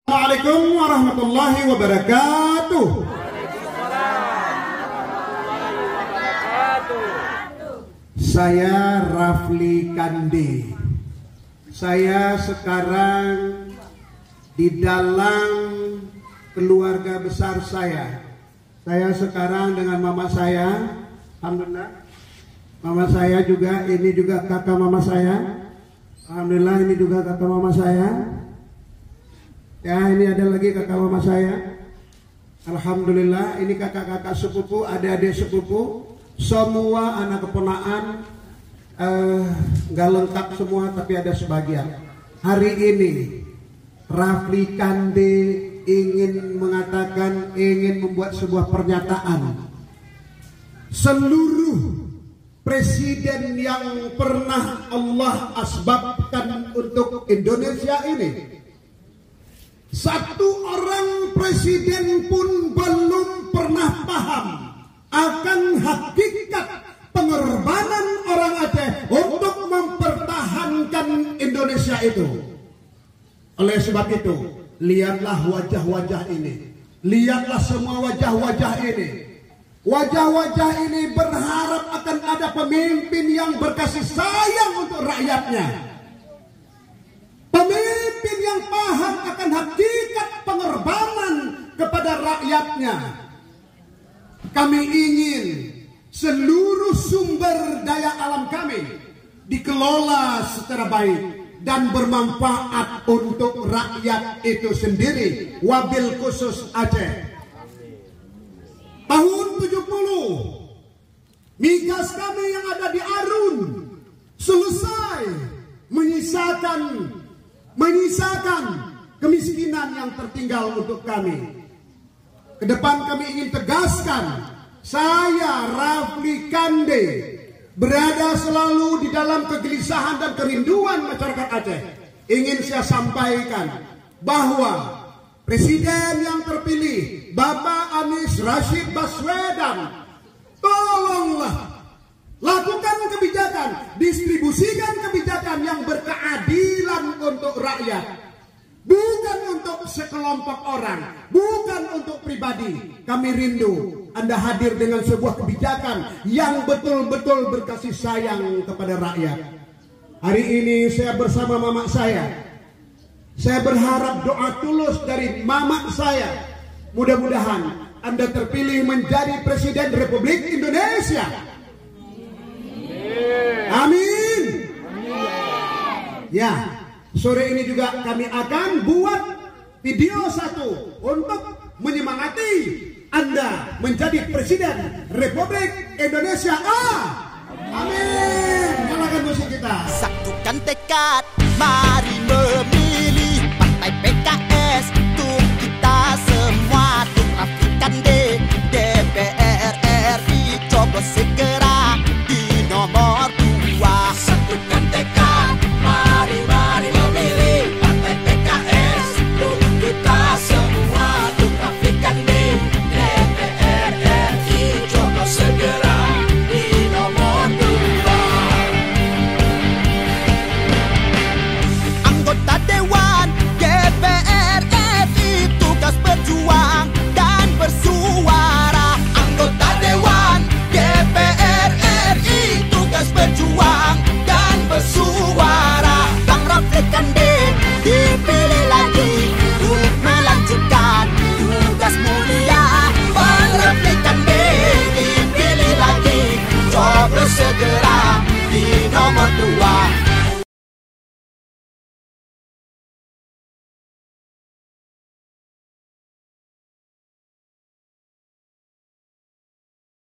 Assalamualaikum warahmatullahi wabarakatuh. Saya Rafli Kande. Saya sekarang di dalam keluarga besar saya. Saya sekarang dengan mama saya. Alhamdulillah. Mama saya juga, ini juga kakak mama saya. Alhamdulillah, ini juga kakak mama saya. Ya, ini ada lagi kakak mama saya. Alhamdulillah, ini kakak-kakak sepupu, adik-adik sepupu. Semua anak keponaan, nggak lengkap semua tapi ada sebagian. Hari ini Rafli Kande ingin mengatakan, ingin membuat sebuah pernyataan. Seluruh presiden yang pernah Allah asbabkan untuk Indonesia ini, satu orang presiden pun belum pernah paham akan hakikat pengorbanan orang Aceh untuk mempertahankan Indonesia itu. Oleh sebab itu, lihatlah wajah-wajah ini. Lihatlah semua wajah-wajah ini. Wajah-wajah ini berharap akan ada pemimpin yang berkasih sayang untuk rakyatnya. Pemimpin yang paham akan hakikat pengorbanan kepada rakyatnya. Kami ingin seluruh sumber daya alam kami dikelola secara baik dan bermanfaat untuk rakyat itu sendiri, wabil khusus Aceh. Tahun 70, migas kami yang ada di Arun selesai menyisakan kemiskinan yang tertinggal untuk kami. Ke depan kami ingin tegaskan, saya Rafli Kande berada selalu di dalam kegelisahan dan kerinduan masyarakat Aceh. Ingin saya sampaikan bahwa Presiden yang terpilih, Bapak Anies Rashid Baswedan, tolonglah lakukan kebijakan, distribusikan kebijakan yang berkeadilan untuk rakyat. Bukan untuk sekelompok orang, bukan untuk pribadi. Kami rindu Anda hadir dengan sebuah kebijakan yang betul-betul berkasih sayang kepada rakyat. Hari ini saya bersama mama saya. Saya berharap doa tulus dari mama saya. Mudah-mudahan Anda terpilih menjadi Presiden Republik Indonesia. Amin. Ya, sore ini juga kami akan buat video satu untuk menyemangati Anda menjadi Presiden Republik Indonesia. Amin. Nyalakan musik kita. Satukan tekad, mari